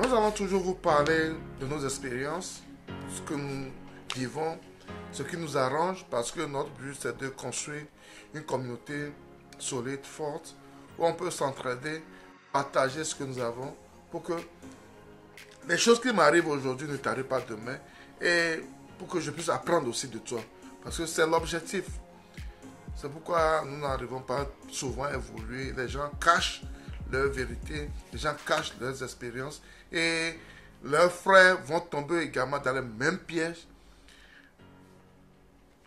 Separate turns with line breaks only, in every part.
Nous allons toujours vous parler de nos expériences, ce que nous vivons, ce qui nous arrange, parce que notre but c'est de construire une communauté solide, forte, où on peut s'entraider, partager ce que nous avons, pour que les choses qui m'arrivent aujourd'hui ne t'arrivent pas demain, et pour que je puisse apprendre aussi de toi, parce que c'est l'objectif. C'est pourquoi nous n'arrivons pas souvent à évoluer. Les gens cachent leur vérité, les gens cachent leurs expériences et leurs frères vont tomber également dans les mêmes pièges.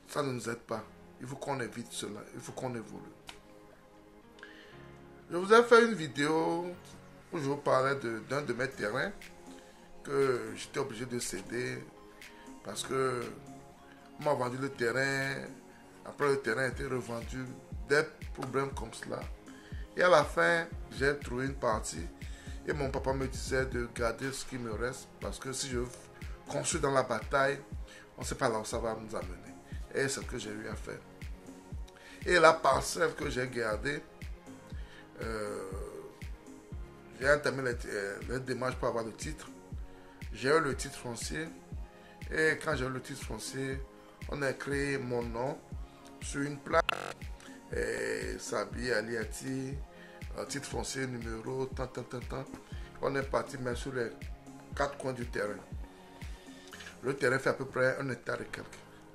Ça ne nous aide pas. Il faut qu'on évite cela, il faut qu'on évolue. Je vous ai fait une vidéo où je vous parlais d'un de mes terrains que j'étais obligé de céder parce que on m'a vendu le terrain. Après, le terrain a été revendu, des problèmes comme cela. Et à la fin, j'ai trouvé une partie. Et mon papa me disait de garder ce qui me reste. Parce que si je construis dans la bataille, on ne sait pas là où ça va nous amener. Et c'est ce que j'ai eu à faire. Et la parcelle que j'ai gardée, j'ai entamé les démarches pour avoir le titre. J'ai eu le titre foncier. Et quand j'ai eu le titre foncier, on a créé mon nom sur une plaque, Sabi Aliati, titre foncier, numéro, tant. On est parti mettre sur les 4 coins du terrain. Le terrain fait à peu près 1 hectare et quelques,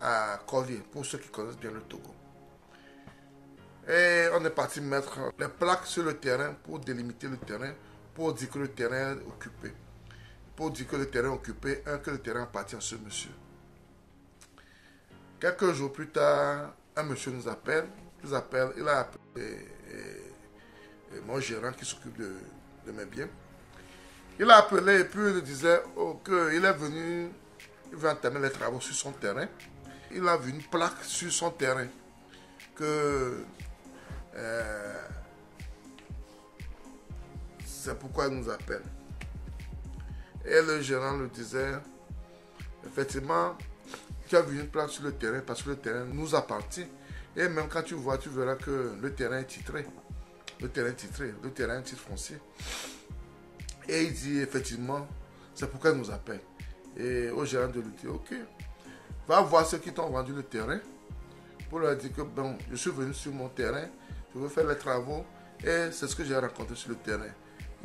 à Collier, pour ceux qui connaissent bien le Togo. Et on est parti mettre les plaques sur le terrain pour délimiter le terrain, pour dire que le terrain est occupé. Pour dire que le terrain est occupé, que le terrain appartient à ce monsieur. Quelques jours plus tard, un monsieur nous appelle. Il a appelé mon gérant qui s'occupe de mes biens. Il a appelé et puis il disait qu'il est venu, il veut entamer les travaux sur son terrain. Il a vu une plaque sur son terrain que c'est pourquoi il nous appelle. Et le gérant lui disait, effectivement, tu as vu une plaque sur le terrain parce que le terrain nous appartient. Et même quand tu vois, tu verras que le terrain est titré. Le terrain est titré, le terrain est titre foncier. Et il dit effectivement, c'est pourquoi il nous appelle. Et au gérant de lui dire, ok, va voir ceux qui t'ont vendu le terrain pour leur dire que bon, je suis venu sur mon terrain, je veux faire les travaux et c'est ce que j'ai rencontré sur le terrain.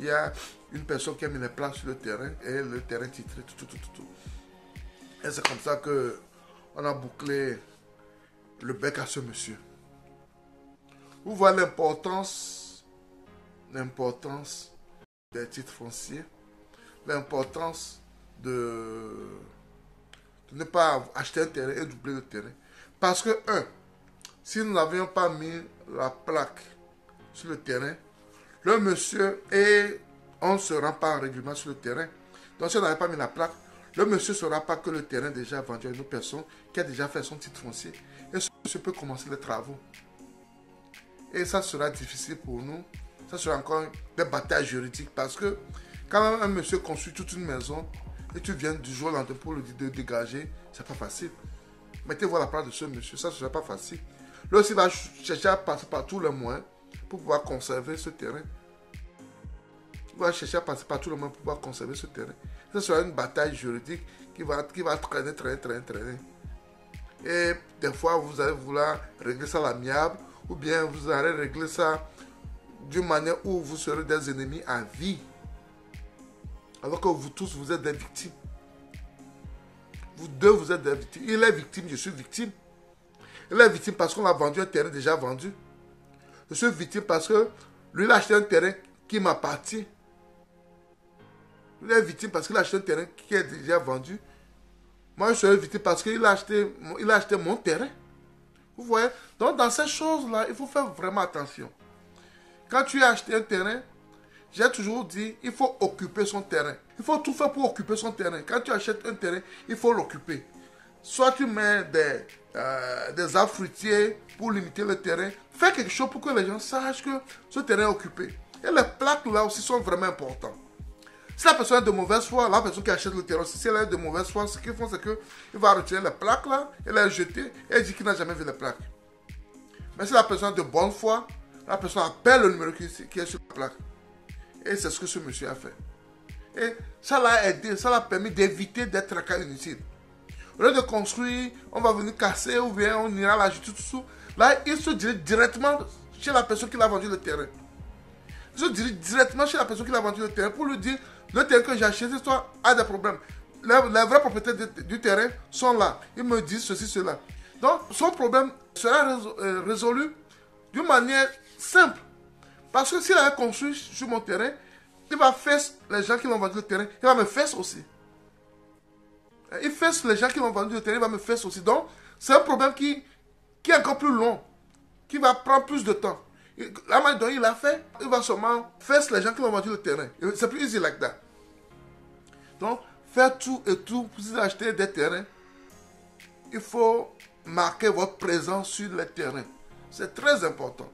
Il y a une personne qui a mis les plaques sur le terrain et le terrain titré, tout. Et c'est comme ça que on a bouclé le bec à ce monsieur. Vous voyez l'importance des titres fonciers, l'importance de ne pas acheter un terrain et doubler le terrain. Parce que, si nous n'avions pas mis la plaque sur le terrain, le monsieur, et on ne se rend pas régulièrement sur le terrain, donc si on n'avait pas mis la plaque, le monsieur ne saura pas que le terrain est déjà vendu à une autre personne qui a déjà fait son titre foncier. Et ce monsieur peut commencer les travaux. Et ça sera difficile pour nous. Ça sera encore des batailles juridiques. Parce que quand un monsieur construit toute une maison et tu viens du jour au lendemain pour lui dire de dégager, c'est pas facile. Mettez-vous à la place de ce monsieur, ça ne sera pas facile. Là aussi, il va chercher à passer par tous les moyens pour pouvoir conserver ce terrain. Il va chercher à passer par tous les moyens pour pouvoir conserver ce terrain. Ce sera une bataille juridique qui va traîner. Et des fois, vous allez vouloir régler ça à l'amiable, ou bien vous allez régler ça d'une manière où vous serez des ennemis à vie. Alors que vous tous, vous êtes des victimes. Vous deux, vous êtes des victimes. Il est victime, je suis victime. Il est victime parce qu'on a vendu un terrain déjà vendu. Je suis victime parce que lui, il a acheté un terrain qui m'appartient. Il est victime parce qu'il a acheté un terrain qui est déjà vendu. Moi, je suis victime parce qu'il a acheté mon terrain. Vous voyez? Donc, dans ces choses-là, il faut faire vraiment attention. Quand tu as acheté un terrain, j'ai toujours dit, il faut occuper son terrain. Il faut tout faire pour occuper son terrain. Quand tu achètes un terrain, il faut l'occuper. Soit tu mets des arbres fruitiers pour limiter le terrain. Fais quelque chose pour que les gens sachent que ce terrain est occupé. Et les plaques là aussi sont vraiment importantes. Si la personne est de mauvaise foi, la personne qui achète le terrain, si elle est de mauvaise foi, ce qu'ils font, c'est qu'il va retirer les plaques là, et les jeter, et dire qu'il n'a jamais vu les plaques. Mais si la personne est de bonne foi, la personne appelle le numéro qui est sur la plaque. Et c'est ce que ce monsieur a fait. Et ça l'a aidé, ça l'a permis d'éviter des tracas inutiles. Au lieu de construire, on va venir casser ou bien on ira à la justice, tout ça. Là, il se dirige directement chez la personne qui l'a vendu le terrain. Il se dirige directement chez la personne qui l'a vendu le terrain pour lui dire, le terrain que j'ai acheté, toi, a des problèmes. Les vrais propriétaires du terrain sont là. Ils me disent ceci, cela. Donc, son problème sera résolu d'une manière simple. Parce que s'il avait construit sur mon terrain, il va faire les gens qui l'ont vendu le terrain, il va me faire aussi. Il fait les gens qui l'ont vendu le terrain, il va me faire aussi. Donc, c'est un problème qui est encore plus long, qui va prendre plus de temps. La manière dont il l'a fait, il va seulement faire les gens qui l'ont vendu le terrain. C'est plus easy like that. Donc, faire tout et tout pour vous acheter des terrains, il faut marquer votre présence sur les terrains. C'est très important.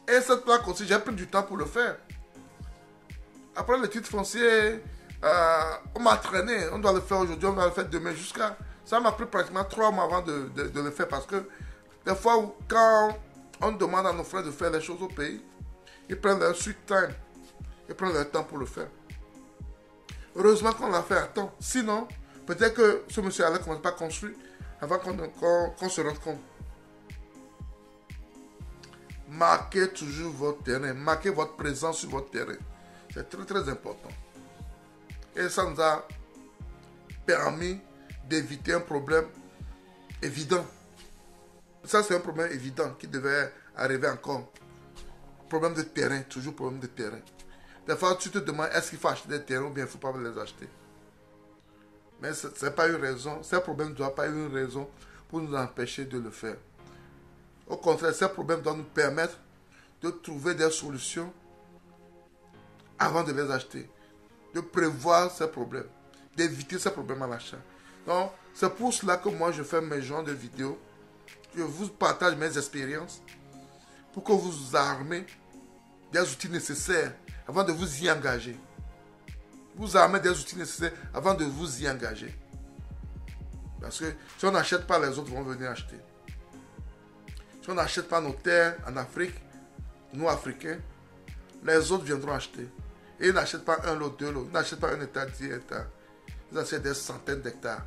Et cette plaque aussi, j'ai pris du temps pour le faire. Après le titre foncier, on m'a traîné. On doit le faire aujourd'hui, on doit le faire demain. Jusqu'à ça m'a pris pratiquement 3 mois avant de le faire. Parce que des fois, quand on demande à nos frères de faire les choses au pays, ils prennent leur sweet time. Ils prennent leur temps pour le faire. Heureusement qu'on l'a fait à temps. Sinon, peut-être que ce monsieur allait commencer par construire avant qu'on se rende compte. Marquez toujours votre terrain. Marquez votre présence sur votre terrain. C'est très très important. Et ça nous a permis d'éviter un problème évident. Ça, c'est un problème évident qui devait arriver encore. Problème de terrain, toujours problème de terrain. Des fois, tu te demandes, est-ce qu'il faut acheter des terrains ou bien il ne faut pas les acheter. Mais ce n'est pas une raison. Ces problèmes ne doivent pas être une raison pour nous empêcher de le faire. Au contraire, ces problèmes doivent nous permettre de trouver des solutions avant de les acheter. De prévoir ces problèmes. D'éviter ces problèmes à l'achat. Donc, c'est pour cela que moi, je fais mes genres de vidéos. Je vous partage mes expériences pour que vous vous armez des outils nécessaires avant de vous y engager. Vous armez des outils nécessaires avant de vous y engager. Parce que si on n'achète pas, les autres vont venir acheter. Si on n'achète pas nos terres en Afrique, nous Africains, les autres viendront acheter. Et ils n'achètent pas un lot, 2 lots. Ils n'achètent pas un hectare, 10 hectares. Ils achètent des centaines d'hectares.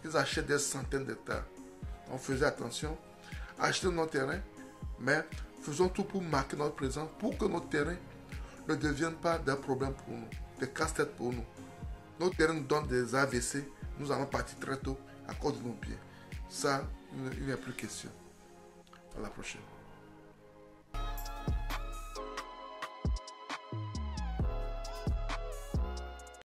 Ils achètent des centaines d'hectares. Donc faisons attention. Achetez nos terrains, mais faisons tout pour marquer notre présence, pour que nos terrains ne deviennent pas des problèmes pour nous, des casse-têtes pour nous. Nos terrains nous donnent des AVC. Nous allons partir très tôt à cause de nos pieds. Ça, il n'y a plus question. À la prochaine.